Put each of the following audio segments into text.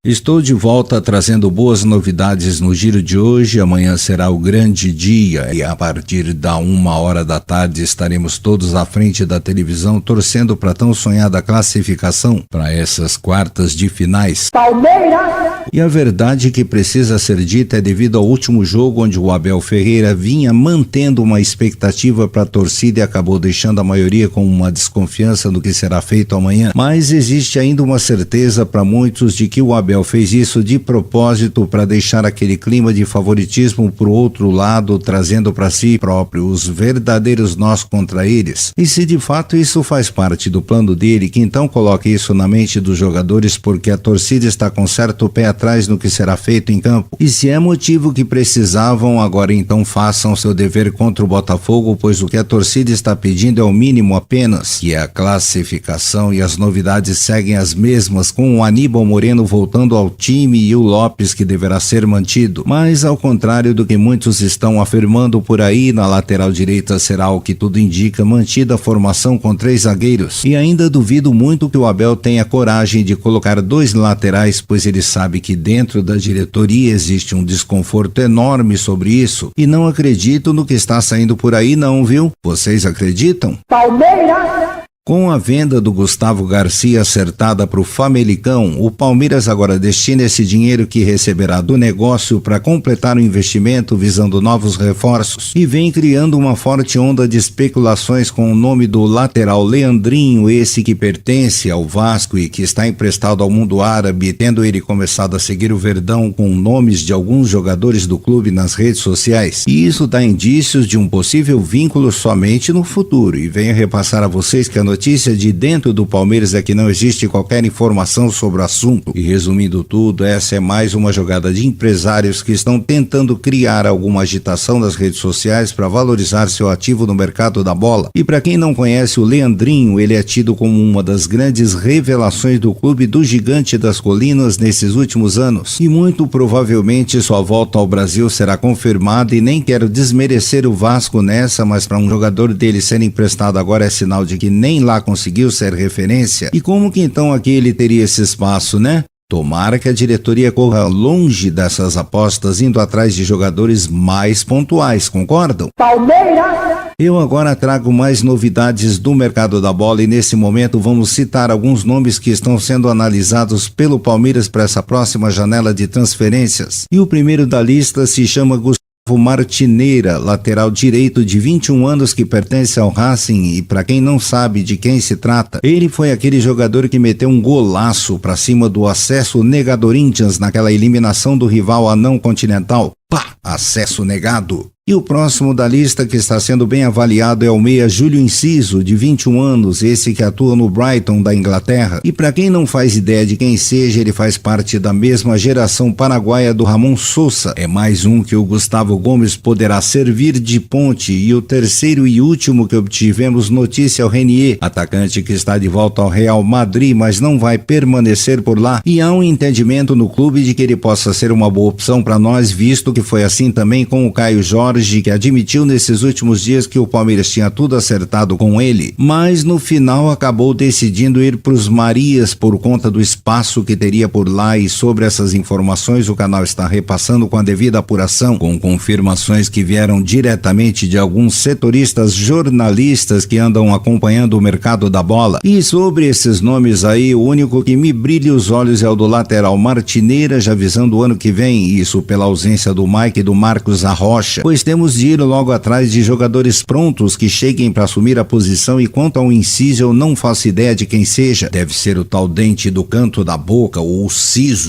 Estou de volta trazendo boas novidades no giro de hoje. Amanhã será o grande dia e a partir da 1h da tarde estaremos todos à frente da televisão torcendo para tão sonhada classificação para essas quartas de finais. Palmeiras! E a verdade que precisa ser dita é devido ao último jogo onde o Abel Ferreira vinha mantendo uma expectativa para a torcida e acabou deixando a maioria com uma desconfiança do que será feito amanhã. Mas existe ainda uma certeza para muitos de que o Abel fez isso de propósito para deixar aquele clima de favoritismo pro outro lado, trazendo para si próprio os verdadeiros nós contra eles. E se de fato isso faz parte do plano dele, que então coloque isso na mente dos jogadores, porque a torcida está com certo pé atrás no que será feito em campo. E se é motivo que precisavam, agora então façam seu dever contra o Botafogo, pois o que a torcida está pedindo é o mínimo apenas, que é a classificação, e as novidades seguem as mesmas, com o Aníbal Moreno voltando ao time e o Lopes que deverá ser mantido. Mas ao contrário do que muitos estão afirmando por aí, na lateral direita será, o que tudo indica, mantida a formação com 3 zagueiros. E ainda duvido muito que o Abel tenha coragem de colocar 2 laterais, pois ele sabe que dentro da diretoria existe um desconforto enorme sobre isso. E não acredito no que está saindo por aí não, viu? Vocês acreditam? Palmeiras! Com a venda do Gustavo Garcia acertada para o Famalicão, o Palmeiras agora destina esse dinheiro que receberá do negócio para completar o investimento visando novos reforços e vem criando uma forte onda de especulações com o nome do lateral Leandrinho, esse que pertence ao Vasco e que está emprestado ao mundo árabe, tendo ele começado a seguir o Verdão com nomes de alguns jogadores do clube nas redes sociais. E isso dá indícios de um possível vínculo somente no futuro. E venho repassar a vocês que a notícia de dentro do Palmeiras é que não existe qualquer informação sobre o assunto. E resumindo tudo, essa é mais uma jogada de empresários que estão tentando criar alguma agitação nas redes sociais para valorizar seu ativo no mercado da bola. E para quem não conhece o Leandrinho, ele é tido como uma das grandes revelações do clube do Gigante das Colinas nesses últimos anos. E muito provavelmente sua volta ao Brasil será confirmada, e nem quero desmerecer o Vasco nessa, mas para um jogador dele ser emprestado agora é sinal de que nem lá conseguiu ser referência. E como que então aqui ele teria esse espaço, né? Tomara que a diretoria corra longe dessas apostas, indo atrás de jogadores mais pontuais, concordam? Palmeiras! Eu agora trago mais novidades do mercado da bola e nesse momento vamos citar alguns nomes que estão sendo analisados pelo Palmeiras para essa próxima janela de transferências. E o primeiro da lista se chama Gustavo Martineira, lateral direito de 21 anos que pertence ao Racing, e para quem não sabe de quem se trata, ele foi aquele jogador que meteu um golaço para cima do Acesso Negadorinthians naquela eliminação do rival anão continental. Pá! Acesso negado! E o próximo da lista que está sendo bem avaliado é o meia Júlio Inciso, de 21 anos, esse que atua no Brighton da Inglaterra. E para quem não faz ideia de quem seja, ele faz parte da mesma geração paraguaia do Ramon Sousa. É mais um que o Gustavo Gomes poderá servir de ponte. E o terceiro e último que obtivemos notícia é o Renier, atacante que está de volta ao Real Madrid, mas não vai permanecer por lá. E há um entendimento no clube de que ele possa ser uma boa opção para nós, visto que foi assim também com o Caio Jorge, que admitiu nesses últimos dias que o Palmeiras tinha tudo acertado com ele, mas no final acabou decidindo ir para os Marias por conta do espaço que teria por lá. E sobre essas informações o canal está repassando com a devida apuração, com confirmações que vieram diretamente de alguns setoristas jornalistas que andam acompanhando o mercado da bola. E sobre esses nomes aí, o único que me brilha os olhos é o do lateral Martineira, já visando o ano que vem, isso pela ausência do Mike e do Marcos Arrocha, pois temos de ir logo atrás de jogadores prontos que cheguem para assumir a posição. E quanto ao Inciso, eu não faço ideia de quem seja. Deve ser o tal dente do canto da boca, ou o siso.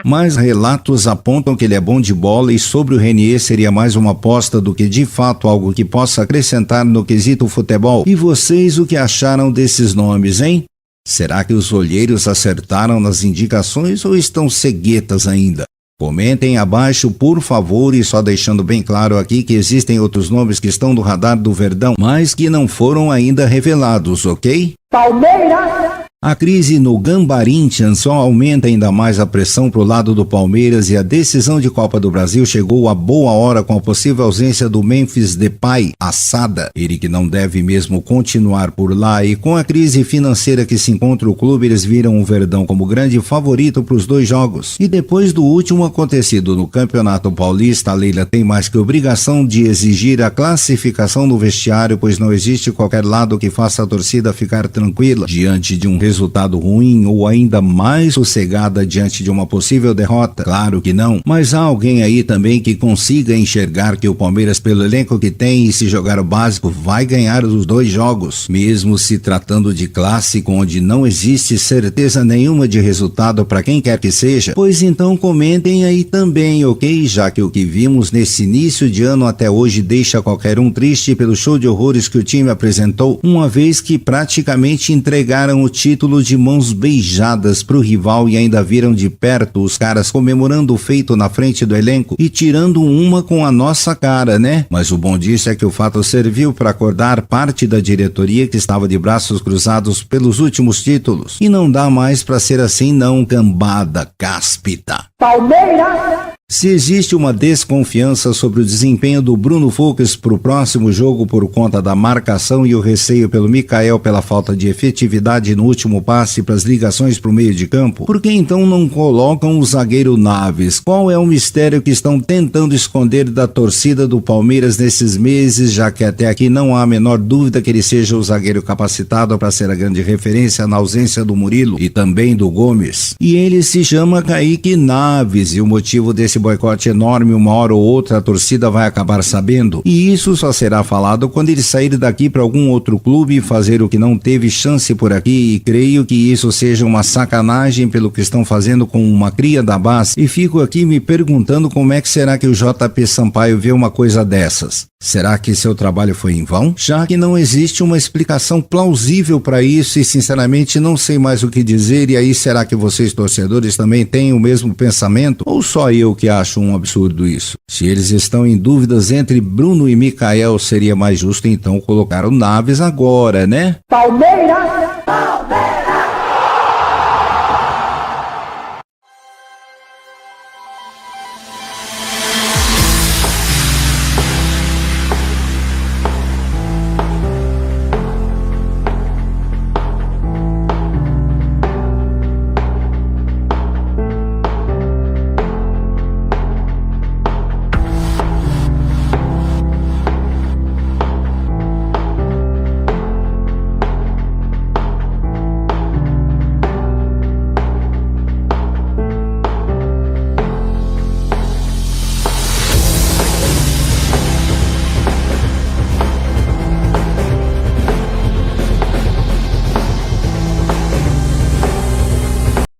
Mas relatos apontam que ele é bom de bola, e sobre o Renier seria mais uma aposta do que de fato algo que possa acrescentar no quesito futebol. E vocês, o que acharam desses nomes, hein? Será que os olheiros acertaram nas indicações ou estão ceguetas ainda? Comentem abaixo, por favor, e só deixando bem claro aqui que existem outros nomes que estão no radar do Verdão, mas que não foram ainda revelados, ok? Palmeiras! A crise no Gambarinthians só aumenta ainda mais a pressão pro lado do Palmeiras e a decisão de Copa do Brasil chegou a boa hora com a possível ausência do Memphis Depay, assada. Ele que não deve mesmo continuar por lá, e com a crise financeira que se encontra o clube, eles viram o Verdão como grande favorito para os 2 jogos. E depois do último acontecido no Campeonato Paulista, a Leila tem mais que obrigação de exigir a classificação no vestiário, pois não existe qualquer lado que faça a torcida ficar tranquila diante de um resultado ruim ou ainda mais sossegada diante de uma possível derrota. Claro que não, mas há alguém aí também que consiga enxergar que o Palmeiras, pelo elenco que tem e se jogar o básico, vai ganhar os 2 jogos, mesmo se tratando de clássico onde não existe certeza nenhuma de resultado para quem quer que seja. Pois então comentem aí também, ok? Já que o que vimos nesse início de ano até hoje deixa qualquer um triste pelo show de horrores que o time apresentou, uma vez que praticamente entregaram o título de mãos beijadas pro rival e ainda viram de perto os caras comemorando o feito na frente do elenco e tirando uma com a nossa cara, né? Mas o bom disso é que o fato serviu para acordar parte da diretoria que estava de braços cruzados pelos últimos títulos. E não dá mais para ser assim não, cambada cáspita. Palmeiras! Se existe uma desconfiança sobre o desempenho do Bruno Fux para o próximo jogo por conta da marcação e o receio pelo Mikael pela falta de efetividade no último passe para as ligações para o meio de campo, por que então não colocam o zagueiro Naves? Qual é o mistério que estão tentando esconder da torcida do Palmeiras nesses meses, já que até aqui não há a menor dúvida que ele seja o zagueiro capacitado para ser a grande referência na ausência do Murilo e também do Gomes? E ele se chama Kaique Naves, e o motivo desse boicote enorme, uma hora ou outra a torcida vai acabar sabendo, e isso só será falado quando ele sair daqui para algum outro clube e fazer o que não teve chance por aqui, e creio que isso seja uma sacanagem pelo que estão fazendo com uma cria da base, e fico aqui me perguntando como é que será que o JP Sampaio vê uma coisa dessas. Será que seu trabalho foi em vão? Já que não existe uma explicação plausível para isso e sinceramente não sei mais o que dizer, e aí será que vocês torcedores também têm o mesmo pensamento? Ou só eu que acho um absurdo isso? Se eles estão em dúvidas entre Bruno e Mikael, seria mais justo então colocar o Naves agora, né? Palmeiras! Palmeiras!